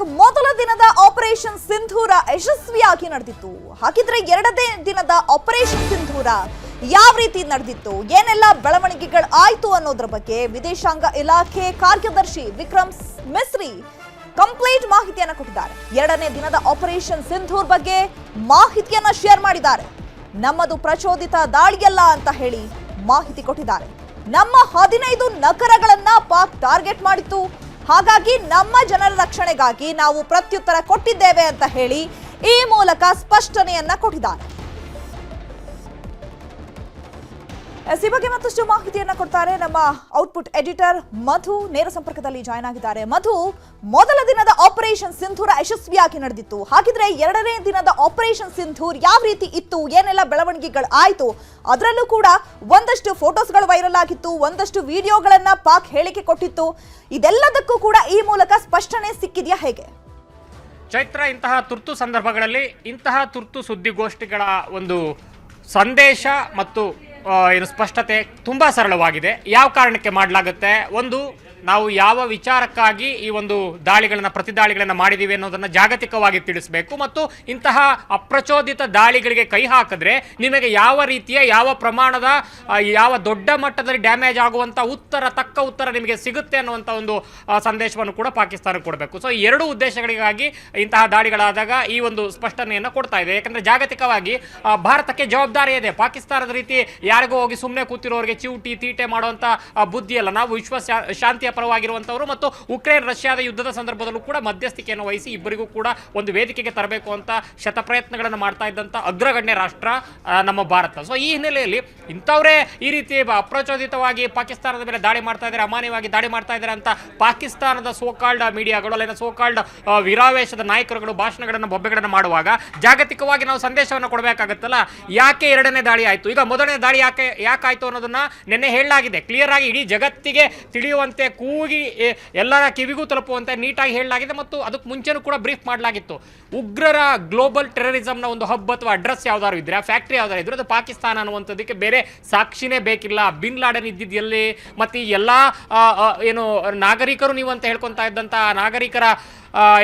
Back. ಮೊದಲ ದಿನದ operation ಸಿಂಧೂರ ಯಶಸ್ವಿಯಾಗಿ ನಡೆದಿತ್ತು. ಹಾಗಿದ್ರೆ ಎರಡನೇ ದಿನದ ಆಪರೇಷನ್ ಸಿಂಧೂರ ಯಾವ ರೀತಿ ನಡೆದಿತ್ತು, ಏನೆಲ್ಲ ಬೆಳವಣಿಗೆಗಳು ಆಯ್ತು ಅನ್ನೋದ್ರ ಬಗ್ಗೆ ವಿದೇಶಾಂಗ ಇಲಾಖೆ ಕಾರ್ಯದರ್ಶಿ ವಿಕ್ರಮ್ ಮಿಸ್ರಿ ಕಂಪ್ಲೀಟ್ ಮಾಹಿತಿಯನ್ನ ಕೊಟ್ಟಿದ್ದಾರೆ. ಎರಡನೇ ದಿನದ ಆಪರೇಷನ್ ಸಿಂಧೂರ್ ಬಗ್ಗೆ ಮಾಹಿತಿಯನ್ನ ಶೇರ್ ಮಾಡಿದ್ದಾರೆ. ನಮ್ಮದು ಪ್ರಚೋದಿತ ದಾಳಿಯಲ್ಲ ಅಂತ ಹೇಳಿ ಮಾಹಿತಿ ಕೊಟ್ಟಿದ್ದಾರೆ. ನಮ್ಮ 15 ನಗರಗಳನ್ನ ಪಾಕ್ ಟಾರ್ಗೆಟ್ ಮಾಡಿತ್ತು. ಹಾಗಾಗಿ ನಮ್ಮ ಜನರ ರಕ್ಷಣೆಗಾಗಿ ನಾವು ಪ್ರತ್ಯುತ್ತರ ಕೊಟ್ಟಿದ್ದೇವೆ ಅಂತ ಹೇಳಿ ಈ ಮೂಲಕ ಸ್ಪಷ್ಟನೆಯನ್ನ ಕೊಟ್ಟಿದ್ದಾರೆ. ಈ ಬಗ್ಗೆ ಮತ್ತಷ್ಟು ಮಾಹಿತಿಯನ್ನ ಕೊಡ್ತಾರೆ ನಮ್ಮ ಔಟ್ಪುಟ್ ಎಡಿಟರ್ ಮಧು. ನೇರ ಸಂಪರ್ಕದಲ್ಲಿ ಜಾಯ್ನ್ ಆಗಿದ್ದಾರೆ. ಮಧು, ಮೊದಲ ದಿನದ ಆಪರೇಷನ್ ಸಿಂಧೂರ ಯಶಸ್ವಿಯಾಗಿ ನಡೆದಿತ್ತು. ಹಾಗಿದ್ರೆ ಎರಡನೇ ದಿನದ ಆಪರೇಷನ್ ಸಿಂಧೂರ್ ಯಾವ ರೀತಿ ಇತ್ತು, ಏನೆಲ್ಲ ಬೆಳವಣಿಗೆಗಳು ಆಯ್ತು? ಅದರಲ್ಲೂ ಕೂಡ ಒಂದಷ್ಟು ಫೋಟೋಸ್ಗಳು ವೈರಲ್ ಆಗಿತ್ತು, ಒಂದಷ್ಟು ವಿಡಿಯೋಗಳನ್ನ ಪಾಕ್ ಹೇಳಿಕೆ ಕೊಟ್ಟಿತ್ತು. ಇದೆಲ್ಲದಕ್ಕೂ ಕೂಡ ಈ ಮೂಲಕ ಸ್ಪಷ್ಟನೆ ಸಿಕ್ಕಿದೆಯಾ, ಹೇಗೆ? ಚೈತ್ರ, ಇಂತಹ ತುರ್ತು ಸಂದರ್ಭಗಳಲ್ಲಿ ಇಂತಹ ತುರ್ತು ಸುದ್ದಿಗೋಷ್ಠಿಗಳ ಒಂದು ಸಂದೇಶ ಮತ್ತು ಏನು ಸ್ಪಷ್ಟತೆ ತುಂಬ ಸರಳವಾಗಿದೆ. ಯಾವ ಕಾರಣಕ್ಕೆ ಮಾಡಲಾಗುತ್ತೆ, ಒಂದು ನಾವು ಯಾವ ವಿಚಾರಕ್ಕಾಗಿ ಈ ಒಂದು ದಾಳಿಗಳನ್ನು ಪ್ರತಿದಾಳಿಗಳನ್ನು ಮಾಡಿದ್ದೀವಿ ಅನ್ನೋದನ್ನು ಜಾಗತಿಕವಾಗಿ ತಿಳಿಸಬೇಕು, ಮತ್ತು ಇಂತಹ ಅಪ್ರಚೋದಿತ ದಾಳಿಗಳಿಗೆ ಕೈ ಹಾಕಿದ್ರೆ ನಿಮಗೆ ಯಾವ ರೀತಿಯ ಯಾವ ಪ್ರಮಾಣದ ಯಾವ ದೊಡ್ಡ ಮಟ್ಟದಲ್ಲಿ ಡ್ಯಾಮೇಜ್ ಆಗುವಂಥ ತಕ್ಕ ಉತ್ತರ ನಿಮಗೆ ಸಿಗುತ್ತೆ ಅನ್ನುವಂಥ ಒಂದು ಸಂದೇಶವನ್ನು ಕೂಡ ಪಾಕಿಸ್ತಾನಕ್ಕೆ ಕೊಡಬೇಕು. ಸೊ ಎರಡು ಉದ್ದೇಶಗಳಿಗಾಗಿ ಇಂತಹ ದಾಳಿಗಳಾದಾಗ ಈ ಒಂದು ಸ್ಪಷ್ಟನೆಯನ್ನು ಕೊಡ್ತಾ ಇದೆ. ಯಾಕಂದರೆ ಜಾಗತಿಕವಾಗಿ ಭಾರತಕ್ಕೆ ಜವಾಬ್ದಾರಿ ಇದೆ. ಪಾಕಿಸ್ತಾನದ ರೀತಿ ಯಾರಿಗೂ ಹೋಗಿ ಸುಮ್ಮನೆ ಕೂತಿರೋರಿಗೆ ಚಿವುಟಿ ತೀಟೆ ಮಾಡುವಂಥ ಬುದ್ಧಿಯಲ್ಲ. ನಾವು ವಿಶ್ವ ಶಾಂತಿಯ ಪರವಾಗಿರುವಂತವರು ಮತ್ತು ಉಕ್ರೇನ್ ರಷ್ಯಾದ ಯುದ್ಧದ ಸಂದರ್ಭದಲ್ಲೂ ಕೂಡ ಮಧ್ಯಸ್ಥಿಕೆಯನ್ನು ವಹಿಸಿ ಇಬ್ಬರಿಗೂ ಕೂಡ ಒಂದು ವೇದಿಕೆಗೆ ತರಬೇಕು ಅಂತ ಶತಪ್ರಯತ್ನಗಳನ್ನು ಮಾಡ್ತಾ ಇದ್ದಂಥ ಅಗ್ರಗಣ್ಯ ರಾಷ್ಟ್ರ ನಮ್ಮ ಭಾರತ. ಸೊ ಈ ಹಿನ್ನೆಲೆಯಲ್ಲಿ ಇಂಥವರೇ ಈ ರೀತಿ ಅಪ್ರಚೋದಿತವಾಗಿ ಪಾಕಿಸ್ತಾನದ ಮೇಲೆ ದಾಳಿ ಮಾಡ್ತಾ ಇದ್ದಾರೆ, ಅಮಾನ್ಯವಾಗಿ ದಾಳಿ ಮಾಡ್ತಾ ಇದ್ದಾರೆ ಅಂತ ಪಾಕಿಸ್ತಾನದ ಸೋಕಾಲ್ಡ್ ಮೀಡಿಯಾಗಳು ಅಲ್ಲಿನ ಸೋಕಾಲ್ಡ್ ವಿರಾವೇಶದ ನಾಯಕರುಗಳು ಭಾಷಣಗಳನ್ನು ಬೊಬ್ಬೆಗಳನ್ನು ಮಾಡುವಾಗ ಜಾಗತಿಕವಾಗಿ ನಾವು ಸಂದೇಶವನ್ನು ಕೊಡಬೇಕಾಗತ್ತಲ್ಲ. ಯಾಕೆ ಎರಡನೇ ದಾಳಿ ಆಯಿತು, ಈಗ ಮೊದಲನೇ ದಾಳಿ ಯಾಕಾಯಿತು ಅನ್ನೋದನ್ನ ನಿನ್ನೆ ಹೇಳಲಾಗಿದೆ. ಕ್ಲಿಯರ್ ಆಗಿ ಇಡೀ ಜಗತ್ತಿಗೆ ತಿಳಿಯುವಂತೆ ಕೂಗಿ ಎಲ್ಲರ ಕಿವಿಗೂ ತಲುಪುವಂತೆ ನೀಟಾಗಿ ಹೇಳಲಾಗಿದೆ. ಮತ್ತು ಅದಕ್ಕೆ ಮುಂಚೆನೂ ಕೂಡ ಬ್ರೀಫ್ ಮಾಡಲಾಗಿತ್ತು. ಉಗ್ರರ ಗ್ಲೋಬಲ್ ಟೆರರಿಸಮ್ನ ಒಂದು ಹಬ್ ಅಥವಾ ಅಡ್ರೆಸ್ ಯಾವ್ದಾದ್ರು ಇದ್ರೆ, ಫ್ಯಾಕ್ಟ್ರಿ ಯಾವ್ದಾರು ಇದ್ರೆ ಅದು ಪಾಕಿಸ್ತಾನ ಅನ್ನುವಂಥದ್ದಕ್ಕೆ ಬೇರೆ ಸಾಕ್ಷಿನೇ ಬೇಕಿಲ್ಲ. ಬಿನ್ ಲಾಡೆನ್ ಇದ್ದಿದ್ದು ಎಲ್ಲಿ, ಮತ್ತು ಎಲ್ಲ ಏನು ನಾಗರಿಕರು ನೀವು ಅಂತ ಹೇಳ್ಕೊತಾ ಇದ್ದಂಥ ನಾಗರಿಕರ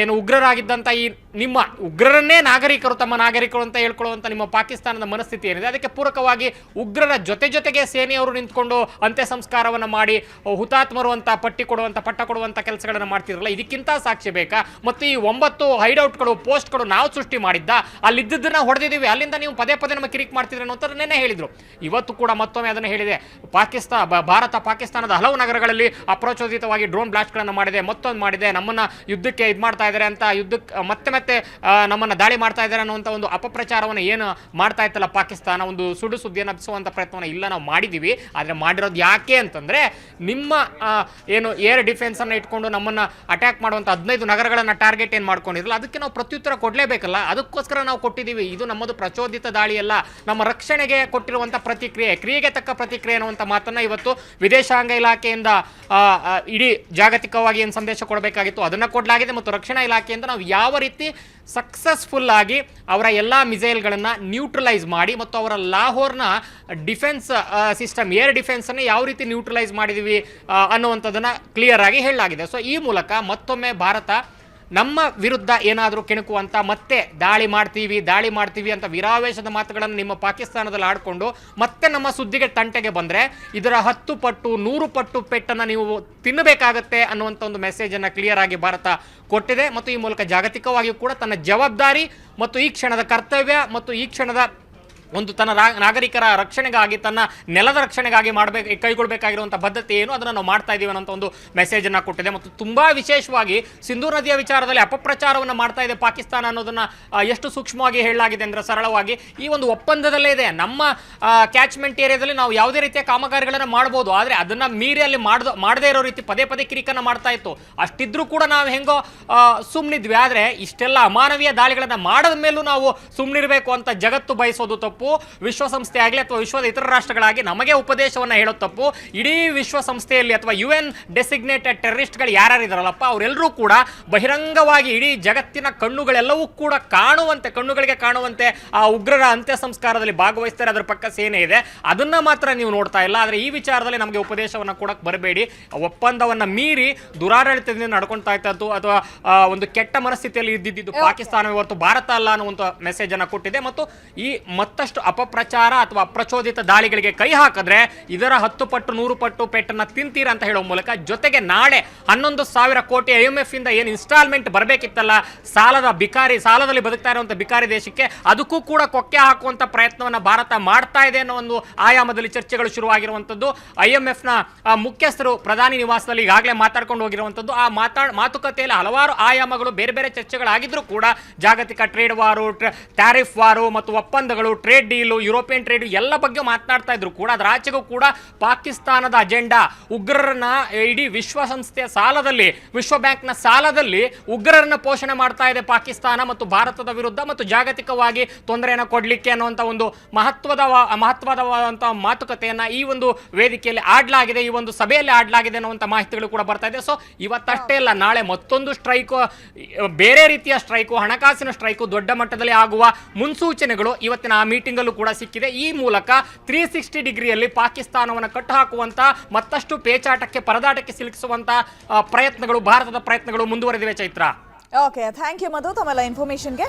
ಏನು ಉಗ್ರರಾಗಿದ್ದಂಥ ಈ ನಿಮ್ಮ ಉಗ್ರರನ್ನೇ ನಾಗರಿಕರು ತಮ್ಮ ನಾಗರಿಕರು ಅಂತ ಹೇಳ್ಕೊಳ್ಳುವಂಥ ನಿಮ್ಮ ಪಾಕಿಸ್ತಾನದ ಮನಸ್ಥಿತಿ ಏನಿದೆ, ಅದಕ್ಕೆ ಪೂರಕವಾಗಿ ಉಗ್ರರ ಜೊತೆಗೆ ಸೇನೆಯವರು ನಿಂತ್ಕೊಂಡು ಅಂತ್ಯ ಸಂಸ್ಕಾರವನ್ನು ಮಾಡಿ ಹುತಾತ್ಮರು ಅಂತ ಪಟ್ಟ ಕೊಡುವಂಥ ಕೆಲಸಗಳನ್ನು ಮಾಡ್ತಿರಲ್ಲ, ಇದಕ್ಕಿಂತ ಸಾಕ್ಷಿ ಬೇಕಾ? ಮತ್ತು ಈ 9 ಹೈಡ್ಔಟ್ಗಳು ಪೋಸ್ಟ್ಗಳು ನಾವು ಸೃಷ್ಟಿ ಮಾಡಿದ್ದ, ಅಲ್ಲಿದ್ದನ್ನು ಹೊಡೆದಿದ್ದೀವಿ, ಅಲ್ಲಿಂದ ನೀವು ಪದೇ ನಮಗೆ ಕಿರಿಕ್ ಮಾಡ್ತಿದ್ರೆ ಅಂತ ನೆನ್ನೆ ಹೇಳಿದರು. ಇವತ್ತು ಕೂಡ ಮತ್ತೊಮ್ಮೆ ಅದನ್ನು ಹೇಳಿದೆ. ಭಾರತ ಪಾಕಿಸ್ತಾನದ ಹಲವು ನಗರಗಳಲ್ಲಿ ಅಪ್ರಚೋದಿತವಾಗಿ ಡ್ರೋನ್ ಬ್ಲಾಸ್ಟ್ಗಳನ್ನು ಮಾಡಿದೆ, ಮತ್ತೊಂದು ಮಾಡಿದೆ, ನಮ್ಮನ್ನು ಯುದ್ಧಕ್ಕೆ ಮಾಡ್ತಾ ಇದ್ದಾರೆ ಅಂತ, ಯುದ್ಧಕ್ಕೆ ಮತ್ತೆ ನಮ್ಮನ್ನ ದಾಳಿ ಮಾಡ್ತಾ ಇದ್ದಾರೆ ಅನ್ನುವಂಥ ಒಂದು ಅಪಪ್ರಚಾರವನ್ನು ಏನು ಮಾಡ್ತಾ ಇತ್ತಲ್ಲ ಪಾಕಿಸ್ತಾನ, ಒಂದು ಸುಡು ಸುದ್ದಿಯನ್ನು ಹಬ್ಬಿಸುವಂಥ ಪ್ರಯತ್ನವನ್ನು ಇಲ್ಲ ನಾವು ಮಾಡಿದ್ದೀವಿ. ಆದರೆ ಮಾಡಿರೋದು ಯಾಕೆ ಅಂತಂದರೆ, ನಿಮ್ಮ ಏನು ಏರ್ ಡಿಫೆನ್ಸ್ ಅನ್ನು ಇಟ್ಕೊಂಡು ನಮ್ಮನ್ನು ಅಟ್ಯಾಕ್ ಮಾಡುವಂಥ 15 ನಗರಗಳನ್ನು ಟಾರ್ಗೆಟ್ ಏನು ಮಾಡ್ಕೊಂಡಿರಲ್ಲ, ಅದಕ್ಕೆ ನಾವು ಪ್ರತ್ಯುತ್ತರ ಕೊಡಲೇಬೇಕಲ್ಲ. ಅದಕ್ಕೋಸ್ಕರ ನಾವು ಕೊಟ್ಟಿದ್ದೀವಿ. ಇದು ನಮ್ಮದು ಪ್ರಚೋದಿತ ದಾಳಿಯಲ್ಲ, ನಮ್ಮ ರಕ್ಷಣೆಗೆ ಕೊಟ್ಟಿರುವಂಥ ಪ್ರತಿಕ್ರಿಯೆ, ಕ್ರಿಯೆಗೆ ತಕ್ಕ ಪ್ರತಿಕ್ರಿಯೆ ಅನ್ನುವಂಥ ಮಾತನ್ನು ಇವತ್ತು ವಿದೇಶಾಂಗ ಇಲಾಖೆಯಿಂದ ಇಡೀ ಜಾಗತಿಕವಾಗಿ ಏನು ಸಂದೇಶ ಕೊಡಬೇಕಾಗಿತ್ತು ಅದನ್ನು ಕೊಡಲಾಗಿದೆ. ಮತ್ತು ರಕ್ಷಣಾ ಇಲಾಖೆಯಿಂದ ನಾವು ಯಾವ ರೀತಿ ಸಕ್ಸಸ್ಫುಲ್ ಆಗಿ ಅವರ ಎಲ್ಲ ಮಿಸೈಲ್ಗಳನ್ನು ನ್ಯೂಟ್ರಲೈಸ್ ಮಾಡಿ ಮತ್ತು ಅವರ ಲಾಹೋರ್ನ ಡಿಫೆನ್ಸ್ ಸಿಸ್ಟಮ್ ಏರ್ ಡಿಫೆನ್ಸನ್ನು ಯಾವ ರೀತಿ ನ್ಯೂಟ್ರಲೈಸ್ ಮಾಡಿದ್ದೀವಿ ಅನ್ನುವಂಥದ್ದನ್ನು ಕ್ಲಿಯರ್ ಆಗಿ ಹೇಳಲಾಗಿದೆ. ಸೊ ಈ ಮೂಲಕ ಮತ್ತೊಮ್ಮೆ ಭಾರತ ನಮ್ಮ ವಿರುದ್ಧ ಏನಾದರೂ ಕೆಣಕುವಂಥ ಮತ್ತೆ ದಾಳಿ ಮಾಡ್ತೀವಿ ಅಂತ ವಿರಾವೇಶದ ಮಾತುಗಳನ್ನು ನಿಮ್ಮ ಪಾಕಿಸ್ತಾನದಲ್ಲಿ ಆಡಿಕೊಂಡು ಮತ್ತೆ ನಮ್ಮ ಸುದ್ದಿಗೆ ತಂಟೆಗೆ ಬಂದರೆ ಇದರ 10 ಪಟ್ಟು 100 ಪಟ್ಟು ಪೆಟ್ಟನ್ನು ನೀವು ತಿನ್ನಬೇಕಾಗತ್ತೆ ಅನ್ನುವಂಥ ಒಂದು ಮೆಸೇಜನ್ನು ಕ್ಲಿಯರ್ ಆಗಿ ಭಾರತ ಕೊಟ್ಟಿದೆ. ಮತ್ತು ಈ ಮೂಲಕ ಜಾಗತಿಕವಾಗಿಯೂ ಕೂಡ ತನ್ನ ಜವಾಬ್ದಾರಿ ಮತ್ತು ಈ ಕ್ಷಣದ ಕರ್ತವ್ಯ ಮತ್ತು ಈ ಕ್ಷಣದ ಒಂದು ತನ್ನ ನಾಗರಿಕರ ರಕ್ಷಣೆಗಾಗಿ, ತನ್ನ ನೆಲದ ರಕ್ಷಣೆಗಾಗಿ ಕೈಗೊಳ್ಳಬೇಕಾಗಿರುವಂಥ ಬದ್ಧತೆ ಏನು ಅದನ್ನು ನಾವು ಮಾಡ್ತಾ ಇದ್ದೀವಿ ಅನ್ನೋಂಥ ಒಂದು ಮೆಸೇಜನ್ನು ಕೊಟ್ಟಿದೆ. ಮತ್ತು ತುಂಬ ವಿಶೇಷವಾಗಿ ಸಿಂಧೂ ನದಿಯ ವಿಚಾರದಲ್ಲಿ ಅಪಪ್ರಚಾರವನ್ನು ಮಾಡ್ತಾ ಇದೆ ಪಾಕಿಸ್ತಾನ ಅನ್ನೋದನ್ನು ಎಷ್ಟು ಸೂಕ್ಷ್ಮವಾಗಿ ಹೇಳಲಾಗಿದೆ ಅಂದರೆ, ಸರಳವಾಗಿ ಈ ಒಂದು ಒಪ್ಪಂದದಲ್ಲೇ ಇದೆ, ನಮ್ಮ ಕ್ಯಾಚ್ಮೆಂಟ್ ಏರಿಯಾದಲ್ಲಿ ನಾವು ಯಾವುದೇ ರೀತಿಯ ಕಾಮಗಾರಿಗಳನ್ನು ಮಾಡ್ಬೋದು, ಆದರೆ ಅದನ್ನು ಮೀರಿ ಅಲ್ಲಿ ಮಾಡದೇ ಇರೋ ರೀತಿ ಪದೇ ಕಿರಿಕನ್ನು ಮಾಡ್ತಾ ಇತ್ತು. ಅಷ್ಟಿದ್ರೂ ಕೂಡ ನಾವು ಹೆಂಗೋ ಸುಮ್ಮನಿದ್ವಿ. ಆದರೆ ಇಷ್ಟೆಲ್ಲ ಅಮಾನವೀಯ ದಾಳಿಗಳನ್ನು ಮಾಡಿದ ಮೇಲೂ ನಾವು ಸುಮ್ಮನಿರಬೇಕು ಅಂತ ಜಗತ್ತು ಬಯಸೋದು ತಪ್ಪು. ತಪ್ಪು, ವಿಶ್ವಸಂಸ್ಥೆ ಆಗಲಿ ಅಥವಾ ವಿಶ್ವದ ಇತರ ರಾಷ್ಟ್ರಗಳಾಗಿ ನಮಗೆ ಉಪದೇಶವನ್ನ ಹೇಳೋದು ತಪ್ಪು. ಇಡೀ ವಿಶ್ವಸಂಸ್ಥೆಯಲ್ಲಿ ಅಥವಾ UN ಡೆಸಿಗ್ನೇಟೆಡ್ ಟೆರರಿಸ್ಟ್ಗಳು ಯಾರ್ಯಾರಿದಾರಲ್ಲಪ್ಪ ಅವರೆಲ್ಲರೂ ಕೂಡ ಬಹಿರಂಗವಾಗಿ ಇಡೀ ಜಗತ್ತಿನ ಕಣ್ಣುಗಳೆಲ್ಲವೂ ಕೂಡ ಕಣ್ಣುಗಳಿಗೆ ಕಾಣುವಂತೆ ಆ ಉಗ್ರರ ಅಂತ್ಯ ಸಂಸ್ಕಾರದಲ್ಲಿ ಭಾಗವಹಿಸ್ತಾರೆ. ಅದರ ಪಕ್ಕ ಸೇನೆ ಇದೆ, ಅದನ್ನ ಮಾತ್ರ ನೀವು ನೋಡ್ತಾ ಇಲ್ಲ. ಆದರೆ ಈ ವಿಚಾರದಲ್ಲಿ ನಮಗೆ ಉಪದೇಶವನ್ನ ಕೊಡಕ್ಕೆ ಬರಬೇಡಿ. ಒಪ್ಪಂದವನ್ನ ಮೀರಿ ದುರಾಡಳಿತದಿಂದ ನಡ್ಕೊಳ್ತಾ ಇದ್ದದ್ದು ಅಥವಾ ಒಂದು ಕೆಟ್ಟ ಮನಸ್ಥಿತಿಯಲ್ಲಿ ಇದ್ದಿದ್ದು ಪಾಕಿಸ್ತಾನ ಇವತ್ತು ಭಾರತ ಅಲ್ಲ ಅನ್ನುವಂಥ ಮೆಸೇಜ್ ಅನ್ನ ಕೊಟ್ಟಿದೆ. ಮತ್ತು ಈ ಮತ್ತಷ್ಟು ಅಪಪ್ರಚಾರ ಅಥವಾ ಅಪ್ರಚೋದಿತ ದಾಳಿಗಳಿಗೆ ಕೈ ಹಾಕಿದ್ರೆ ಇದರ 10 ಪಟ್ಟು 100 ಪಟ್ಟು ಪೆಟ್ಟನ್ನ ತಿಂತೀರಾ ಅಂತ ಹೇಳುವ ಮೂಲಕ, ಜೊತೆಗೆ ನಾಳೆ 11,000 ಕೋಟಿ IMF ಇಂದ ಏನು ಇನ್ಸ್ಟಾಲ್ಮೆಂಟ್ ಬರಬೇಕಿತ್ತಲ್ಲ, ಸಾಲದಲ್ಲಿ ಬದುಕ್ತಾ ಇರುವಂತ ಬಿಕಾರಿ ದೇಶಕ್ಕೆ, ಅದಕ್ಕೂ ಕೂಡ ಕೊಕ್ಕೆ ಹಾಕುವಂತ ಪ್ರಯತ್ನವನ್ನ ಭಾರತ ಮಾಡ್ತಾ ಇದೆ ಅನ್ನೋ ಒಂದು ಆಯಾಮದಲ್ಲಿ ಚರ್ಚೆಗಳು ಶುರುವಾಗಿರುವಂತದ್ದು. IMF ನ ಮುಖ್ಯಸ್ಥರು ಪ್ರಧಾನಿ ನಿವಾಸದಲ್ಲಿ ಈಗಾಗಲೇ ಮಾತಾಡ್ಕೊಂಡು ಹೋಗಿರುವಂತದ್ದು. ಆ ಮಾತುಕತೆಯಲ್ಲಿ ಹಲವಾರು ಆಯಾಮಗಳು, ಬೇರೆ ಬೇರೆ ಚರ್ಚೆಗಳಾಗಿದ್ರು ಕೂಡ ಜಾಗತಿಕ ಟ್ರೇಡ್ ವಾರು, ಟ್ಯಾರಿಫ್ ವಾರು ಮತ್ತು ಒಪ್ಪಂದಗಳು, ಟ್ರೇಡ್ ಡೀಲು, ಯುರೋಪಿಯನ್ ಟ್ರೇಡ್ ಎಲ್ಲ ಬಗ್ಗೆ ಮಾತನಾಡ್ತಾ ಇದ್ರು ಕೂಡ ಅದರ ಆಚೆಗೂ ಕೂಡ ಪಾಕಿಸ್ತಾನದ ಅಜೆಂಡಾ ಉಗ್ರರನ್ನ ಇಡೀ ವಿಶ್ವಸಂಸ್ಥೆಯ ಸಾಲದಲ್ಲಿ, ವಿಶ್ವ ಬ್ಯಾಂಕ್ನ ಸಾಲದಲ್ಲಿ ಉಗ್ರರನ್ನ ಪೋಷಣೆ ಮಾಡ್ತಾ ಇದೆ ಪಾಕಿಸ್ತಾನ ಮತ್ತು ಭಾರತದ ವಿರುದ್ಧ ಮತ್ತು ಜಾಗತಿಕವಾಗಿ ತೊಂದರೆಯನ್ನು ಕೊಡ್ಲಿಕ್ಕೆ ಅನ್ನುವಂಥ ಒಂದು ಮಹತ್ವದವಾದಂತಹ ಮಾತುಕತೆಯನ್ನ ಈ ಒಂದು ವೇದಿಕೆಯಲ್ಲಿ ಆಡಲಾಗಿದೆ, ಈ ಒಂದು ಸಭೆಯಲ್ಲಿ ಆಡಲಾಗಿದೆ ಅನ್ನುವಂಥ ಮಾಹಿತಿಗಳು ಕೂಡ ಬರ್ತಾ ಇದೆ. ಸೊ ಇವತ್ತಷ್ಟೇ ಅಲ್ಲ, ನಾಳೆ ಮತ್ತೊಂದು ಸ್ಟ್ರೈಕು, ಬೇರೆ ರೀತಿಯ ಸ್ಟ್ರೈಕು, ಹಣಕಾಸಿನ ಸ್ಟ್ರೈಕು ದೊಡ್ಡ ಮಟ್ಟದಲ್ಲಿ ಆಗುವ ಮುನ್ಸೂಚನೆಗಳು ಇವತ್ತಿನ ಆ ಮೀಟಿಂಗ್ ಅಲ್ಲೂ ಕೂಡ ಸಿಕ್ಕಿದೆ. ಈ ಮೂಲಕ 360 ಡಿಗ್ರಿಯಲ್ಲಿ ಪಾಕಿಸ್ತಾನವನ್ನು ಕಟ್ಟು ಹಾಕುವಂತ, ಮತ್ತಷ್ಟು ಪೇಚಾಟಕ್ಕೆ, ಪರದಾಟಕ್ಕೆ ಸಿಲುಕಿಸುವಂತ ಪ್ರಯತ್ನಗಳು, ಭಾರತದ ಪ್ರಯತ್ನಗಳು ಮುಂದುವರೆದಿವೆ. ಚೈತ್ರ, ಓಕೆ, ಥ್ಯಾಂಕ್ ಯು ಮಧು ತಮ್ಮೆಲ್ಲ ಇನ್ಫಾರ್ಮೇಶನ್ಗೆ.